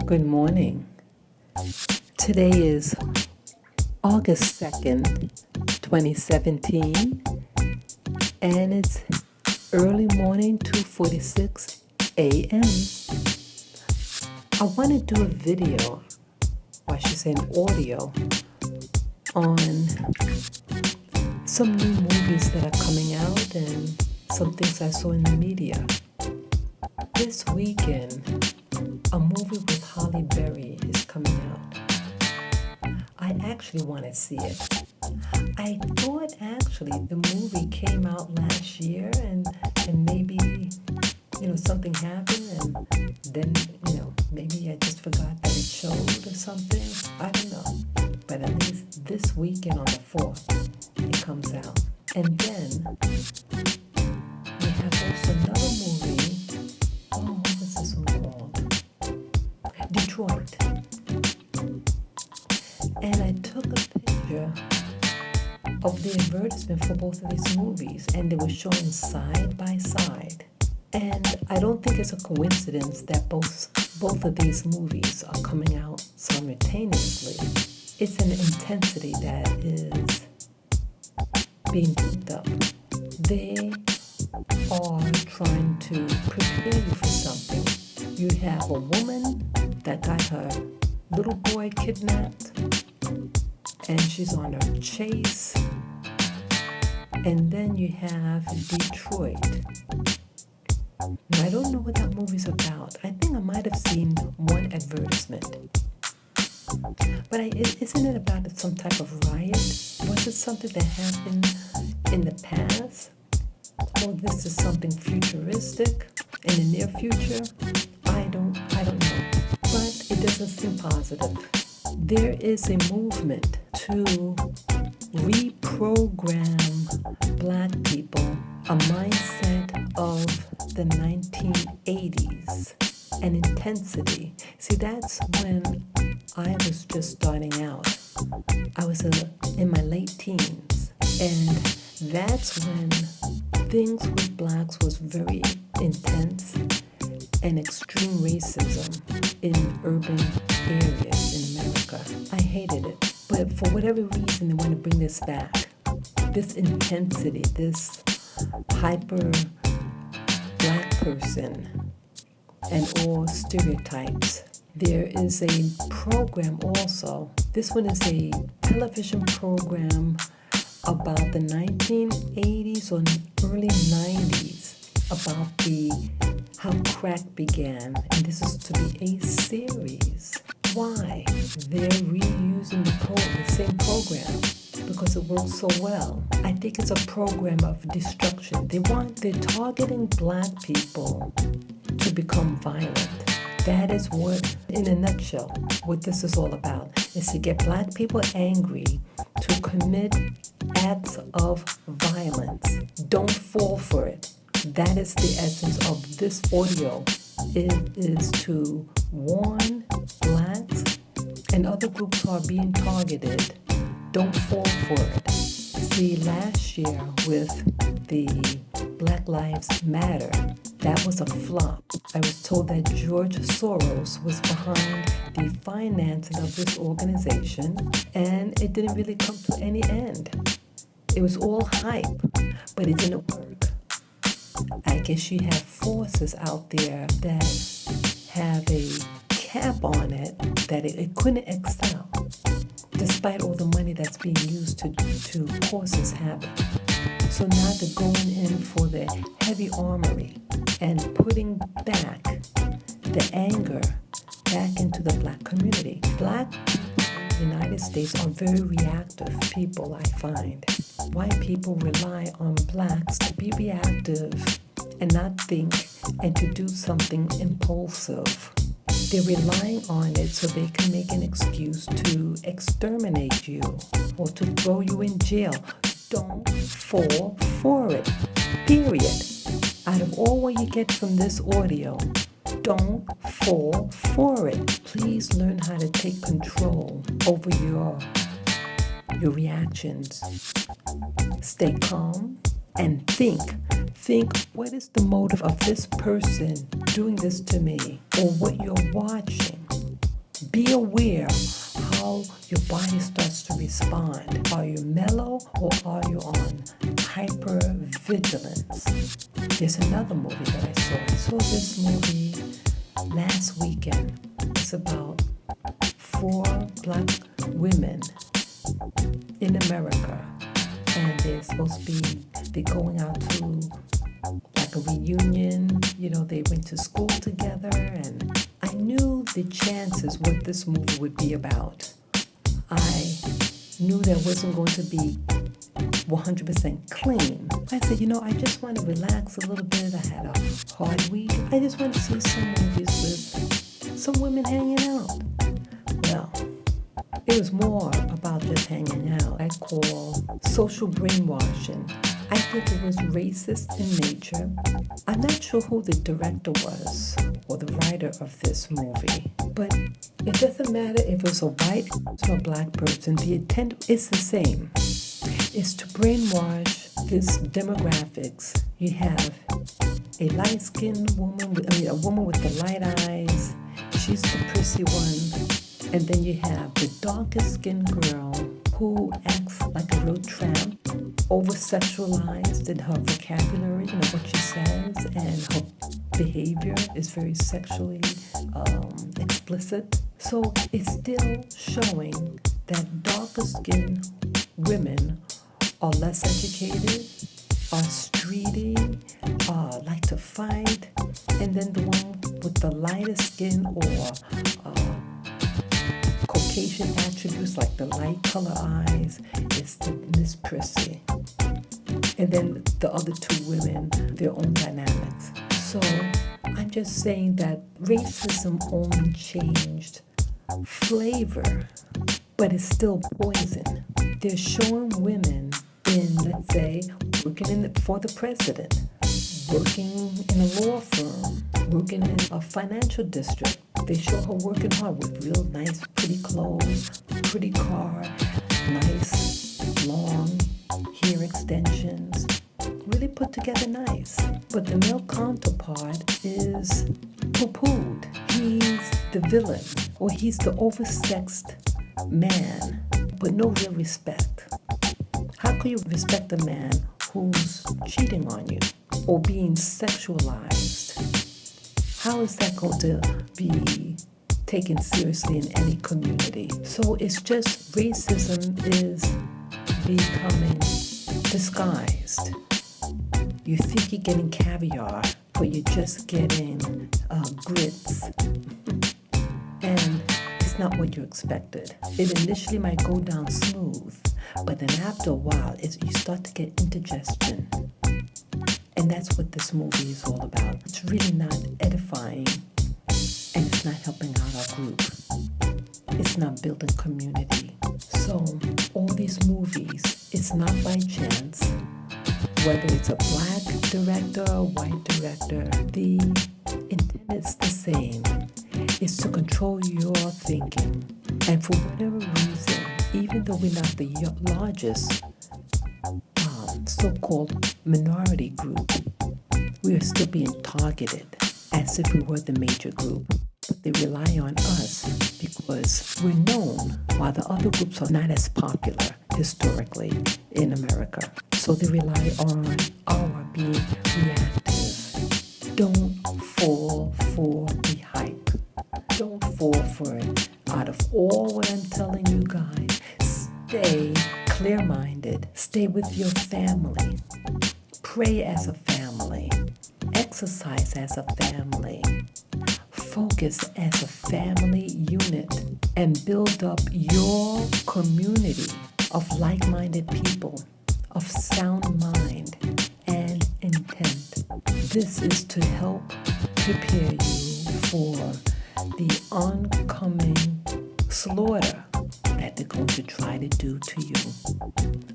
Good morning. Today is August 2nd, 2017, and it's early morning, 2:46 a.m. I want to do a video, or I should say an audio, on some new movies that are coming out and some things I saw in the media. This weekend, a movie with Halle Berry is coming out. I actually want to see it. I thought actually the movie came out last year and maybe, something happened and then, maybe I just forgot that it showed or something. I don't know. But at least this weekend on the 4th, it comes out. And then we have also another movie. Oh, what was this one called? Detroit. And I took a picture of the advertisement for both of these movies, and they were showing side by side. And I don't think it's a coincidence that both of these movies are coming out simultaneously. It's an intensity that is being picked up. They are trying to prepare you for something. You have a woman that got her little boy kidnapped, and she's on a chase. And then you have Detroit. Now, I don't know what that movie's about. I think I might have seen one advertisement. But isn't it about some type of riot? Was it something that happened in the past? Or this is something futuristic in the near future? I don't know. But it doesn't seem positive. There is a movement to reprogram Black people, a mindset of the 1980s, an intensity. See, that's when I was just starting out. I was in my late teens, and that's when things with Blacks was very intense and extreme racism in urban areas in America. I hated it, but for whatever reason, they want to bring this back. This intensity, this hyper Black person, and all stereotypes. There is a program also. This one is a television program about the 1980s or early 90s, about how crack began. And this is to be a series. Why? They're reusing the same program because it works so well. I think it's a program of destruction. They're targeting Black people to become violent. That is what, in a nutshell, what this is all about, is to get Black people angry, to commit acts of violence. Don't fall for it. That is the essence of this audio. It is to warn Blacks and other groups who are being targeted. Don't fall for it. See, last year with the Black Lives Matter, that was a flop. I was told that George Soros was behind the financing of this organization, and it didn't really come to any end. It was all hype, but it didn't work. I guess you have forces out there that have a cap on it, that it couldn't excel, despite all the money that's being used to cause this habit. So now they're going in for the heavy armory and putting back the anger back into the Black community. Black people in the United States are very reactive people, I find. White people rely on Blacks to be reactive and not think and to do something impulsive. They're relying on it so they can make an excuse to exterminate you or to throw you in jail. Don't fall for it, period. Out of all what you get from this audio, don't fall for it. Please learn how to take control over your reactions. Stay calm and think, what is the motive of this person doing this to me, or what you're watching? Be aware how your body starts to respond. Are you mellow or are you on hypervigilance? There's another movie that I saw. I saw this movie last weekend. It's about 4 black women in America, and they're supposed to be going out to like a reunion. They went to school together, and I knew the chances what this movie would be about. I knew there wasn't going to be 100% clean. I said, I just want to relax a little bit. I had a hard week. I just want to see some movies with some women hanging out. Well, it was more about just hanging out. I call social brainwashing. I think it was racist in nature. I'm not sure who the director was or the writer of this movie, but it doesn't matter if it's a white person or a black person. The intent is the same. It's to brainwash this demographics. You have a light-skinned woman, a woman with the light eyes. She's the prissy one. And then you have the darkest-skinned girl who acts like a real tramp, over-sexualized in her vocabulary, what she says, and her behavior is very sexually explicit. So it's still showing that darker-skinned women are less educated, are streety, like to fight, and then the one with the lighter skin or Caucasian attributes like the light color eyes is the Miss Prissy. And then the other 2 women, their own dynamics. So I'm just saying that racism only changed flavor, but it's still poison. They're showing women in, let's say, working for the president, working in a law firm, working in a financial district. They show her working hard with real nice, pretty clothes, pretty car, nice, long hair extensions, really put together nice. But the male counterpart is poo-pooed. He's the villain, or he's the oversexed man, but no real respect. How can you respect a man who's cheating on you or being sexualized? How is that going to be taken seriously in any community? So it's just racism is becoming disguised. You think you're getting caviar, but you're just getting grits. And it's not what you expected. It initially might go down smooth, but then after a while, you start to get indigestion. And that's what this movie is all about. It's really not edifying, and it's not helping out our group. It's not building community. So all these movies, it's not by chance. Whether it's a black director or white director, the intent is the same. It's to control your thinking. And for whatever reason, even though we're not the largest so-called minority group, we are still being targeted as if we were the major group. But they rely on us because we're known, while the other groups are not as popular historically in America. So they rely on our being reactive. Don't fall for the hype. Don't fall for it. Out of all what I'm telling you guys, stay clear-minded. Stay with your family. Pray as a family. Exercise as a family. Focus as a family unit and build up your community of like-minded people, of sound mind and intent. This is to help prepare you for the oncoming slaughter that they're going to try to do to you.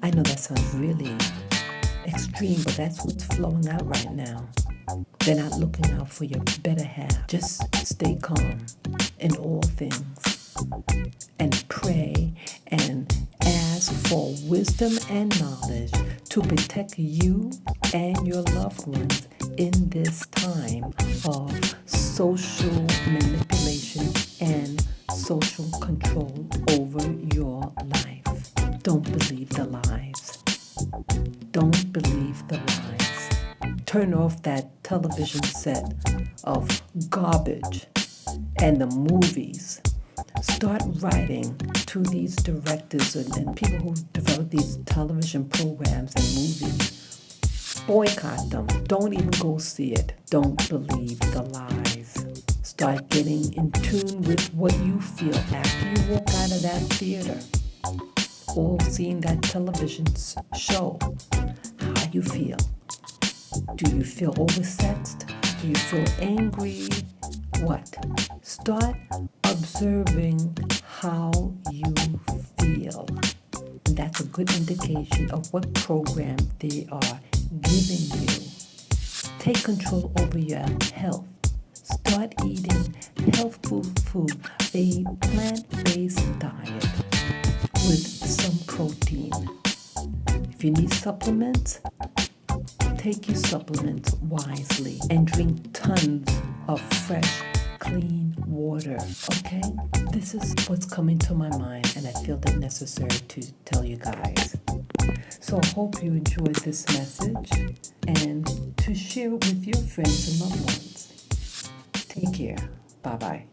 I know that sounds really extreme, but that's what's flowing out right now. They're not looking out for your better half. Just stay calm in all things and pray and ask for wisdom and knowledge to protect you and your loved ones in this time of social manipulation and social control over your life. Don't believe the lies. Don't believe the lies. Turn off that television set of garbage and the movies. Start writing to these directors and people who develop these television programs and movies. Boycott them. Don't even go see it. Don't believe the lies. Start getting in tune with what you feel after you walk out of that theater or seeing that television show. How you feel. Do you feel oversexed? Do you feel angry? What? Start observing how you feel. And that's a good indication of what program they are giving you. Take control over your health. Start eating healthful food, a plant-based diet with some protein. If you need supplements, take your supplements wisely and drink tons of fresh, clean water, okay? This is what's coming to my mind, and I feel it necessary to tell you guys. So I hope you enjoyed this message and to share it with your friends and loved ones. Take care. Bye-bye.